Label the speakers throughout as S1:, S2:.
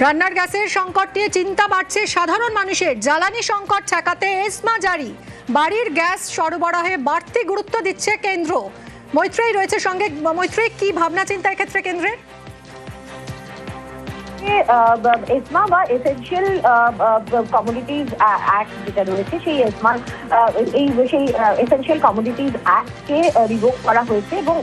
S1: রান্নার গ্যাসের সংকট নিয়ে চিন্তা বাড়ছে সাধারণ মানুষের। জ্বালানি সংকট ঠেকাতে এসমা জারি, বাড়ির গ্যাস সরবরাহে বাড়তি গুরুত্ব দিচ্ছে কেন্দ্র। মৈত্রেয়ী রয়েছে সঙ্গে। মৈত্রেয়ী, কি ভাবনা চিন্তা এক্ষেত্রে কেন্দ্রের?
S2: এসমা বা এসেনশিয়াল কমোডিটিজ অ্যাক্ট যেটা রয়েছে, সেই এসমা সেই এসেনশিয়াল কমোডিটিজ অ্যাক্টকে রিভোক করা হয়েছে এবং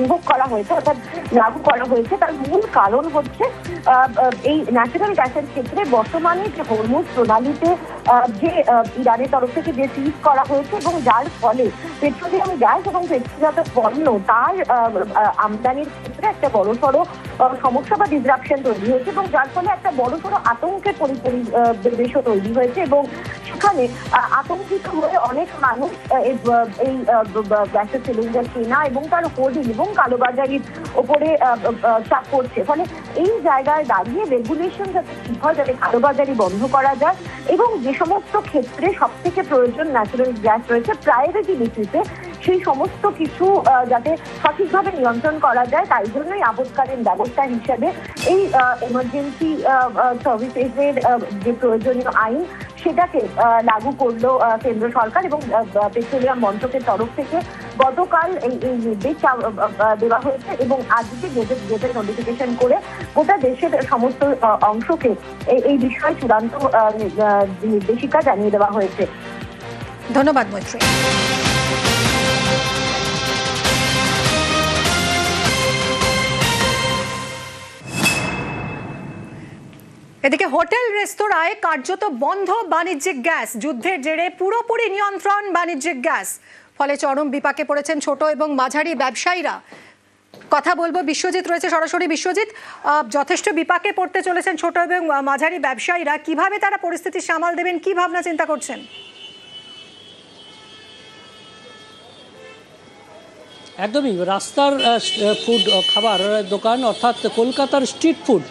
S2: ইনভোক করা হয়েছে, অর্থাৎ লাগু করা হয়েছে। তার মূল কারণ হচ্ছে এই ন্যাচারাল গ্যাসের ক্ষেত্রে বর্তমানে যে হরমুজ প্রণালীতে যে ইরানের তরফ থেকে যে সিজ করা হয়েছে এবং যার ফলে পেট্রোলিয়াম গ্যাস এবং পেট্রোজাত পণ্য তার আমদানির ক্ষেত্রে একটা বড়সড় সমস্যা বা ডিসরাপশন তৈরি হয়েছে এবং যার ফলে একটা বড়সড় আতঙ্কের পরিবেশও তৈরি হয়েছে এবং সেখানে আতঙ্কিত হয়ে অনেক মানুষ এই গ্যাসের সিলিন্ডার কেনা এবং তার হোর্ডিং এবং কালোবাজারির ওপরে চাপ করছে। ফলে এই জায়গায় দাঁড়িয়ে রেগুলেশন যাতে ঠিক হয়, যাতে কালোবাজারি বন্ধ করা যায় এবং যে সমস্ত ক্ষেত্রে সব থেকে প্রয়োজন ন্যাচারাল গ্যাস রয়েছে প্রায়োরিটি বেসিসে, সেই সমস্ত কিছু যাতে সঠিকভাবে নিয়ন্ত্রণ করা যায়, তাই জন্যই আপৎকালীন ব্যবস্থা হিসেবে এই এমার্জেন্সি সার্ভিসেসের যে প্রয়োজনীয় আইন সেটাকে লাগু করলো কেন্দ্র সরকার এবং পেট্রোলিয়াম মন্ত্রকের তরফ থেকে গতকাল এই নির্দেশ দেওয়া হয়েছে এবং আজকে গেজেট নোটিফিকেশন করে গোটা দেশের সমস্ত অংশকে এই বিষয়ে চূড়ান্ত নির্দেশিকা জানিয়ে দেওয়া হয়েছে।
S1: ধন্যবাদ মৈত্রেয়ী। এদিকে হোটেল রেস্তোরাঁয় কার্যত বন্ধ বাণিজ্যিক গ্যাস। যুদ্ধের জেরে পুরোপুরি নিয়ন্ত্রণ বাণিজ্যিক গ্যাস, ফলে চরম বিপাকে পড়েছেন ছোট এবং মাঝারি ব্যবসায়ীরা। কথা বলবো, বিশ্বজিৎ রয়েছে সরাসরি। বিশ্বজিৎ, যথেষ্ট বিপাকে পড়তে চলেছেন ছোট এবং মাঝারি ব্যবসায়ীরা, কিভাবে তারা পরিস্থিতি সামাল দেবেন, কি ভাবনা চিন্তা করছেন?
S3: একদমই, রাস্তার ফুড খাবার দোকান অর্থাৎ কলকাতার স্ট্রিট ফুড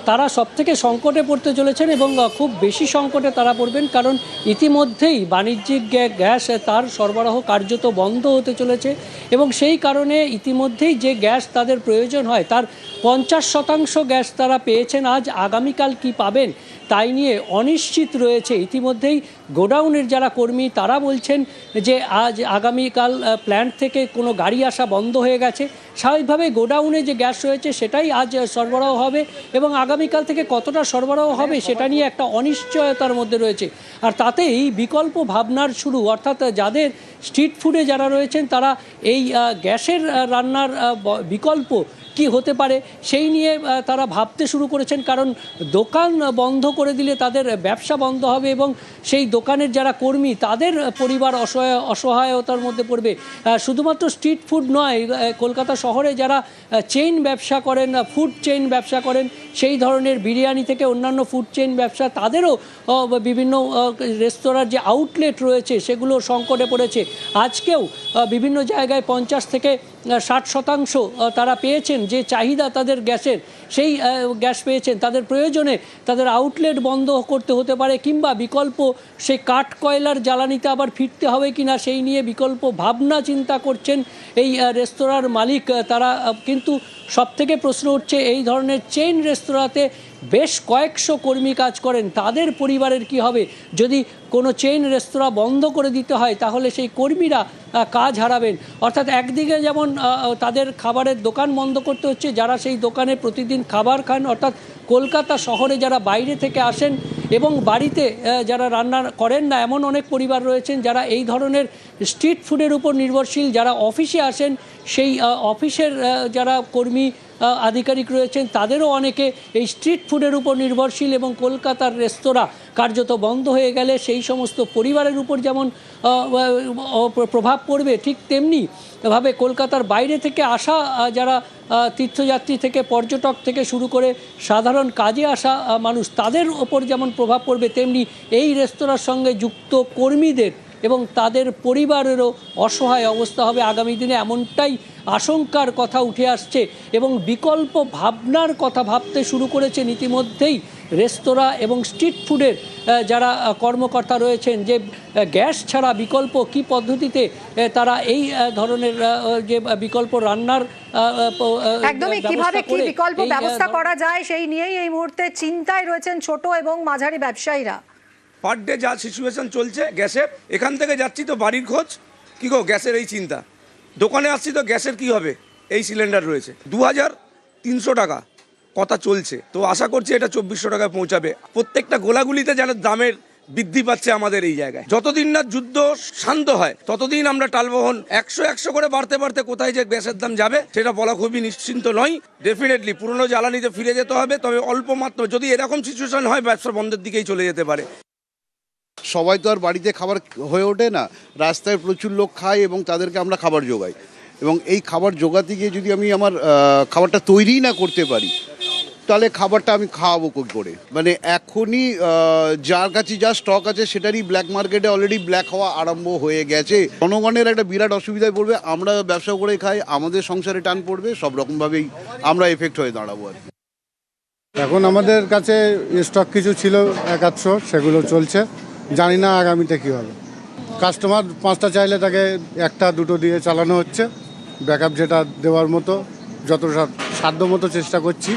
S3: তারা সবথেকে সংকটে পড়তে চলেছেন এবং খুব বেশি সংকটে তারা পড়বেন, কারণ ইতিমধ্যেই বাণিজ্যিক গ্যাস তার সরবরাহ কার্যত বন্ধ হতে চলেছে এবং সেই কারণে ইতিমধ্যেই যে গ্যাস তাদের প্রয়োজন হয় তার 50% গ্যাস তারা পেয়েছেন। আজ আগামীকাল কি পাবেন তাই নিয়ে অনিশ্চিত রয়েছে। ইতিমধ্যেই গোডাউনের যারা কর্মী তারা বলছেন যে আজ আগামীকাল প্ল্যান্ট থেকে কোনো গাড়ি আসা বন্ধ হয়ে গেছে। স্বাভাবিকভাবে গোডাউনে যে গ্যাস রয়েছে সেটাই আজ সরবরাহ হবে এবং আগামীকাল থেকে কতটা সরবরাহ হবে সেটা নিয়ে একটা অনিশ্চয়তার মধ্যে রয়েছে। আর তাতেই বিকল্প ভাবনার শুরু, অর্থাৎ যাদের স্ট্রিট ফুডে যারা রয়েছেন তারা এই গ্যাসের রান্নার বিকল্প কি হতে পারে সেই নিয়ে তারা ভাবতে শুরু করেছেন, কারণ দোকান বন্ধ করে দিলে তাদের ব্যবসা বন্ধ হবে এবং সেই দোকানের যারা কর্মী তাদের পরিবার অসহায়তার মধ্যে পড়বে। শুধুমাত্র স্ট্রিট ফুড নয়, কলকাতা শহরে যারা চেইন ব্যবসা করেন, ফুড চেইন ব্যবসা করেন, সেই ধরনের বিরিয়ানি থেকে অন্যান্য ফুড চেইন ব্যবসা, তাদেরও বিভিন্ন রেস্তোরাঁর যে আউটলেট রয়েছে সেগুলো সংকটে পড়েছে। আজকেও বিভিন্ন জায়গায় 50 থেকে 60% তারা পেয়েছেন, যে চাহিদা তাদের গ্যাসের সেই গ্যাস পেয়েছেন। তাদের প্রয়োজনে তাদের আউটলেট বন্ধ করতে হতে পারে কিংবা বিকল্প সেই কাঠ কয়লার জ্বালানিতে আবার ফিরতে হবে কিনা সেই নিয়ে বিকল্প ভাবনা চিন্তা করছেন এই রেস্তোরাঁর মালিক তারা। কিন্তু সবথেকে প্রশ্ন উঠছে, এই ধরনের চেইন রেস্তোরাঁতে বেশ কয়েকশো কর্মী কাজ করেন, তাদের পরিবারের কি হবে? যদি কোনো চেইন রেস্তোরাঁ বন্ধ করে দিতে হয় তাহলে সেই কর্মীরা কাজ হারাবেন। অর্থাৎ একদিকে যেমন তাদের খাবারের দোকান বন্ধ করতে হচ্ছে, যারা সেই দোকানে প্রতিদিন খাবার খান, অর্থাৎ কলকাতা শহরে যারা বাইরে থেকে আসেন এবং বাড়িতে যারা রান্না করেন না, এমন অনেক পরিবার রয়েছেন যারা এই ধরনের স্ট্রিট ফুডের উপর নির্ভরশীল। যারা অফিসে আসেন সেই অফিসের যারা কর্মী আধিকারিক রয়েছেন তাদেরও অনেকে এই স্ট্রিট ফুডের উপর নির্ভরশীল এবং কলকাতার রেস্তোরাঁ কার্যত বন্ধ হয়ে গেলে সেই সমস্ত পরিবারের উপর যেমন প্রভাব পড়বে, ঠিক তেমনি ভাবে কলকাতার বাইরে থেকে আসা যারা তীর্থযাত্রী থেকে পর্যটক থেকে শুরু করে সাধারণ কাজে আসা মানুষ, তাদের ওপর যেমন প্রভাব পড়বে, তেমনি এই রেস্তোরাঁর সঙ্গে যুক্ত কর্মীদের এবং তাদের পরিবারেরও অসহায় অবস্থা হবে আগামী দিনে, এমনটাই আশঙ্কার কথা উঠে আসছে এবং বিকল্প ভাবনার কথা ভাবতে শুরু করেছেন ইতিমধ্যেই রেস্তোরাঁ এবং স্ট্রিট ফুডের যারা কর্মকর্তা রয়েছেন, যে গ্যাস ছাড়া বিকল্প কি পদ্ধতিতে তারা এই ধরনের যে বিকল্প রান্নার
S1: একদমই কিভাবে কি বিকল্প ব্যবস্থা করা যায় সেই নিয়েই এই মুহূর্তে চিন্তায় রয়েছেন ছোট এবং মাঝারি ব্যবসায়ীরা।
S4: পার ডে যা সিচুয়েশন চলছে গ্যাসের, এখান থেকে যাচ্ছি তো বাড়ির খোঁজ, কী গো গ্যাসের এই চিন্তা, দোকানে আসছি তো গ্যাসের কি হবে, এই সিলিন্ডার রয়েছে 2300 টাকা কথা চলছে, তো আশা করছি এটা 2400 টাকায় পৌঁছাবে। প্রত্যেকটা গোলাগুলিতে যেন দামের বৃদ্ধি পাচ্ছে আমাদের এই জায়গায়। যতদিন না যুদ্ধ শান্ত হয় ততদিন আমরা টালবহন 100 করে বাড়তে বাড়তে কোথায় যে গ্যাসের দাম যাবে সেটা বলা খুবই নিশ্চিন্ত নয়। ডেফিনেটলি পুরনো জ্বালানিতে ফিরে যেতে হবে, তবে অল্প মাত্র যদি এরকম সিচুয়েশন হয় ব্যবসা বন্ধের দিকেই চলে যেতে পারে।
S5: সবাই তো আর বাড়িতে খাবার হয়ে ওঠে না, রাস্তায় প্রচুর লোক খায় এবং তাদেরকে আমরা খাবার যোগাই, এবং এই খাবার জোগাতে গিয়ে যদি আমি আমার খাবারটা তৈরি না করতে পারি তাহলে খাবারটা আমি খাওয়াবো কী করে। মানে এখনই যার কাছে যা স্টক আছে সেটারই ব্ল্যাক মার্কেটে অলরেডি ব্ল্যাক হওয়া আরম্ভ হয়ে গেছে। জনগণের একটা বিরাট অসুবিধায় পড়বে, আমরা ব্যবসা করে খাই, আমাদের সংসারে টান পড়বে, সব রকমভাবেই আমরা এফেক্ট হয়ে দাঁড়াবো আর কি।
S6: এখন আমাদের কাছে স্টক কিছু ছিল 1-800, সেগুলো চলছে, জানি না আগামীতে কী হবে। কাস্টমার 5টা চাইলে তাকে 1-2 দিয়ে চালানো হচ্ছে, ব্যাকআপ যেটা দেওয়ার মতো যত সাধ্য মতো চেষ্টা করছি,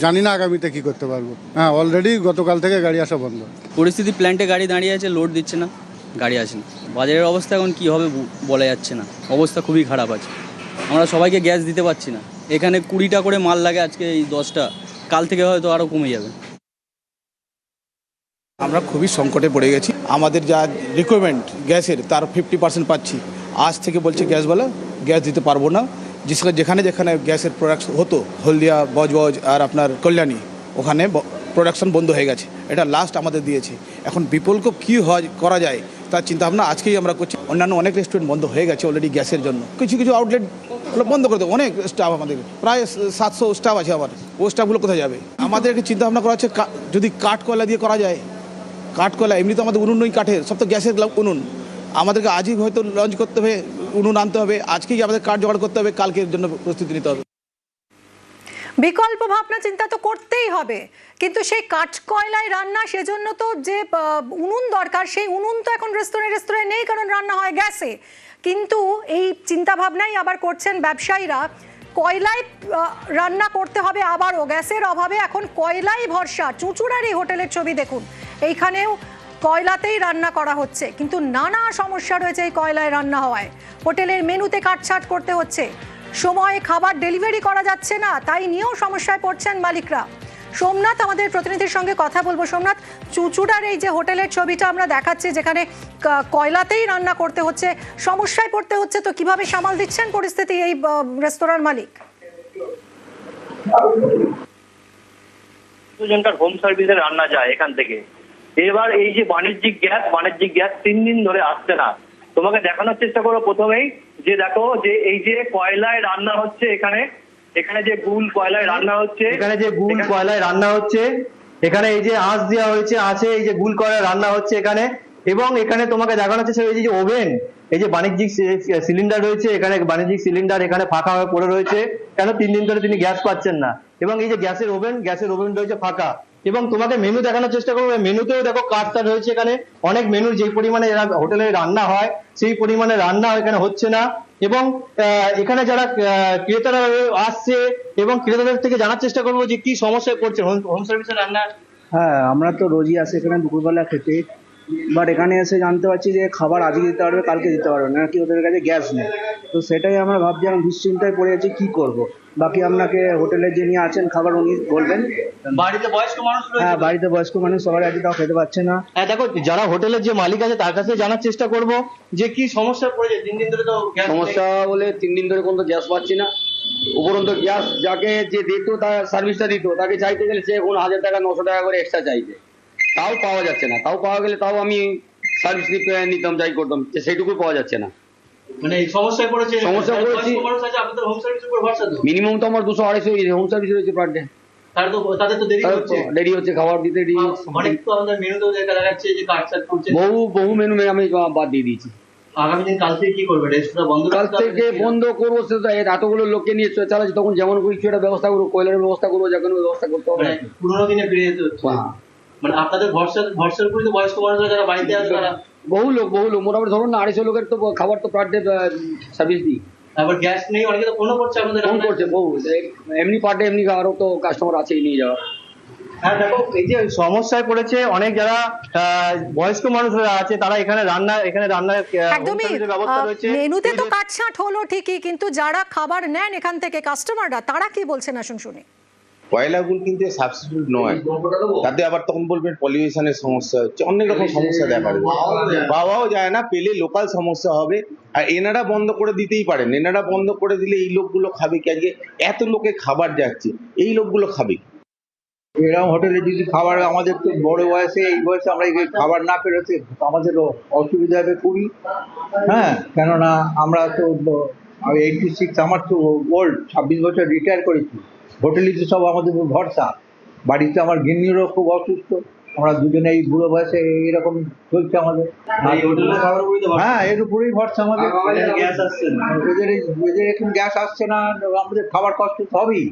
S6: জানি না আগামীতে কী করতে পারবো। হ্যাঁ, অলরেডি গতকাল থেকে গাড়ি আসা বন্ধ।
S7: পরিস্থিতি, প্ল্যান্টে গাড়ি দাঁড়িয়ে আছে, লোড দিচ্ছে না, গাড়ি আসে না। বাজারের অবস্থা এখন কী হবে বলা যাচ্ছে না, অবস্থা খুবই খারাপ আছে। আমরা সবাইকে গ্যাস দিতে পারছি না, এখানে 20টা করে মাল লাগে, আজকে এই 10টা, কাল থেকে হয়তো আরও কমে যাবে।
S8: আমরা খুবই সংকটে পড়ে গেছি। আমাদের যা রিকোয়ারমেন্ট গ্যাসের তার 50% পাচ্ছি। আজ থেকে বলছে গ্যাসওয়ালা গ্যাস দিতে পারবো না। যেখানে যেখানে গ্যাসের প্রোডাক্ট হতো, হলদিয়া, বজবজ আর আপনার কল্যাণী, ওখানে প্রোডাকশন বন্ধ হয়ে গেছে। এটা লাস্ট আমাদের দিয়েছে। এখন বিকল্প কী করা যায় তার চিন্তাভাবনা আজকেই আমরা করছি। অন্যান্য অনেক রেস্টুরেন্ট বন্ধ হয়ে গেছে অলরেডি গ্যাসের জন্য। কিছু কিছু আউটলেট বন্ধ করে দেবো। অনেক স্টাফ, আমাদের প্রায় 700 স্টাফ আছে আমার, ও স্টাফগুলো কোথায় যাবে? আমাদেরকে চিন্তাভাবনা করা হচ্ছে যদি কাঠ কয়লা দিয়ে করা যায়। কাঠ কয়লা এমনি তো আমাদের উনুন নই কাঠের, সব তো গ্যাসের উনুন। আমাদেরকে আজই হয়তো লঞ্চ করতে হবে, উনুন আনতে হবে, আজকেই আমাদের কাঠ জোগাড় করতে হবে, কালকের জন্য প্রস্তুতি নিতে হবে।
S1: বিকল্প ভাবনা চিন্তা তো করতেই হবে, কিন্তু সেই কাঠ কয়লায় রান্না, সেজন্য তো যে উনুন দরকার, সেই উনুন তো এখন রেস্তোরাঁয় নেই, কারণ রান্না হয় গ্যাসে। কিন্তু এই চিন্তা ভাবনাই আবার করছেন ব্যবসায়ীরা, কয়লায় রান্না করতে হবে আবারও, গ্যাসের অভাবে এখন কয়লাই ভরসা। চুঁচুড়ার এই হোটেলের ছবি দেখুন, এইখানেও কয়লাতেই রান্না করা হচ্ছে, কিন্তু নানা সমস্যা রয়েছে এই কয়লায় রান্না হওয়ায়। হোটেলের মেনুতে কাটছাট করতে হচ্ছে, সময়ে খাবার ডেলিভারি করা যাচ্ছে না, তাই নিয়েও সমস্যায় পড়ছেন মালিকরা। সোমনাথ, আমাদের প্রতিনিধির সঙ্গে কথা বলবো। সোমনাথ, চুঁচুড়ার এই যে হোটেলের ছবিটা আমরা দেখাচ্ছি, যেখানে কয়লাতেই রান্না করতে হচ্ছে, সমস্যায় পড়তে হচ্ছে, তো কিভাবে সামাল দিচ্ছেন পরিস্থিতি এই রেস্তোরাঁর মালিক?
S9: জনকার হোম সার্ভিসে রান্না যায় এখান থেকে। এবার এই যে বাণিজ্যিক গ্যাস 3 দিন ধরে আসছে না। তোমাকে দেখানোর চেষ্টা করো প্রথমেই, যে দেখো যে এই যে কয়লায় রান্না হচ্ছে, এখানে যে গুল কয়লায় রান্না হচ্ছে,
S10: এখানে এই যে আঁচ দেওয়া হয়েছে, আছে এই যে গুল কয়লায় রান্না হচ্ছে এখানে। এবং এখানে তোমাকে দেখানো হচ্ছে এই যে ওভেন, এই যে বাণিজ্যিক সিলিন্ডার রয়েছে এখানে, বাণিজ্যিক সিলিন্ডার এখানে ফাঁকা হয়ে পড়ে রয়েছে। কেন 3 দিন ধরে তিনি গ্যাস পাচ্ছেন না। এবং এই যে গ্যাসের ওভেন রয়েছে ফাঁকা। এবং তোমাকে মেনু দেখানোর চেষ্টা করবো, মেনুতেও দেখো কাটছাট রয়েছে এখানে। অনেক মেনুর যে পরিমাণে হোটেলে রান্না হয় সেই পরিমাণে রান্না এখানে হচ্ছে না। এবং এখানে যারা ক্রেতারা আসছে এবং ক্রেতাদের থেকে জানার চেষ্টা করবো যে কি সমস্যায় পড়ছে হোম সার্ভিসের রান্না।
S11: হ্যাঁ, আমরা তো রোজই আসি এখানে দুপুরবেলা খেতে, বাট এখানে এসে জানতে পারছি যে খাবার আজকে দিতে পারবে, কালকে দিতে পারবে না, কি ওদের কাছে গ্যাস নেই। তো সেটাই আমরা ভাবছি, আমি দুশ্চিন্তায় পড়ে আছি কি করব। বাকি আপনাকে হোটেলের যিনি আছেন খাবার উনি বলবেন।
S10: বাড়িতে বয়স্ক মানুষ রয়েছে?
S11: হ্যাঁ, বাড়িতে বয়স্ক মানুষ সবাই আজকে তাও খেতে পাচ্ছে না।
S10: হ্যাঁ, দেখো যারা হোটেলের যে মালিক আছে তার কাছে জানার চেষ্টা করব যে কি সমস্যা পড়েছে। 3 দিন ধরে তো
S11: সমস্যা বলে 3 দিন ধরে কোনো গ্যাস পাচ্ছি না। উপরন্তু গ্যাস যাকে যে দিত, তার সার্ভিসটা দিত, তাকে চাইতে গেলে সে এখন 1000 টাকা 900 টাকা করে এক্সট্রা চাইছে, তাও পাওয়া যাচ্ছে না। তাও পাওয়া গেলে তাও আমি সার্ভিস নিতাম, যাই করতাম, সেইটুকু পাওয়া যাচ্ছে না।
S10: মানে এই সমস্যায় পড়েছি। আপনাদের হোম সার্ভিসের উপর ভরসা তো?
S11: মিনিমাম তো আমার 200-250 হোম সার্ভিস রয়েছে পার ডে।
S10: তাদের তো
S11: দেরি হচ্ছে খাবার দিতে।
S10: অনেক তো আমাদের মেনুতেও দেখা যাচ্ছে যে কাটছাট করছে।
S11: বহু মেনু আমি বাদ দিয়ে দিয়েছি।
S10: আগামী দিন কাল থেকে কি করবে, রেস্টুরেন্ট বন্ধ
S11: কাল থেকে বন্ধ করবো, সেটা এতগুলো লোককে নিয়ে চালাচ্ছি, তখন যেমন কিছু একটা ব্যবস্থা করবো, কয়লার ব্যবস্থা করবো, যে কোনো ব্যবস্থা করতে হবে।
S10: পুরোনো দিনে ফিরে যেতে হচ্ছে। মানে আপনাদের ভরসার উপরে তো বয়স্ক মানুষরা যারা বাড়িতে আছে তারা
S11: বহু লোক মোটামুটি ধরুন না 250 লোকের তো খাবার তো পার ডে সার্ভিস দিই।
S10: তারপর গ্যাস নেই, অনেকে তো ফোনও করছে আপনাদের।
S11: ফোন করছে বহু, এমনি পার ডে এমনি আরো তো কাস্টমার আছেই নিয়ে যাওয়া।
S10: হ্যাঁ দেখো, এই যে সমস্যায় পড়েছে অনেক যারা বয়স্ক মানুষরা আছে, তারা এখানে রান্নার
S1: একদমই
S10: ব্যবস্থা রয়েছে।
S1: মেনুতে তো কাটছাঁট হলো ঠিকই, কিন্তু যারা খাবার নেন এখান থেকে কাস্টমাররা, তারা কি বলছেন আসুন শুনি।
S12: কয়লাগুলো কিন্তু সাবস্টিটিউট নয়, তাতে আবার তখন বলবেন পলিউশনের সমস্যা হচ্ছে, অনেক রকম সমস্যা দেখা দেবে, পাওয়াও যায় না, পেলে লোকাল সমস্যা হবে। আর এনারা বন্ধ করে দিতেই পারেন, এনারা বন্ধ করে দিলে এই লোকগুলো খাবে কি? আজকে এত লোকে খাবার যাচ্ছে, এই লোকগুলো খাবে কি?
S13: এরকম হোটেলে যদি খাবার, আমাদের তো বড় বয়সে, এই বয়সে আমরা এই খাবার না পেরোতে আমাদের অসুবিধা হবে খুবই। হ্যাঁ, কেননা আমরা তো 86, আমার তো ওল্ড, 26 বছর রিটায়ার করেছি। হোটেলে তো সব আমাদের ভরসা, বাড়িতে আমার গিন্নিরও খুব অসুস্থ, আমরা দুজনে এই বুড়ো বয়সে এরকম চলছে আমাদের। হ্যাঁ, এর উপরেই ভরসা আমাদের।
S10: গ্যাস আসছে না,
S13: এদের এখন গ্যাস আসছে না, আমাদের খাবার কষ্ট হবেই।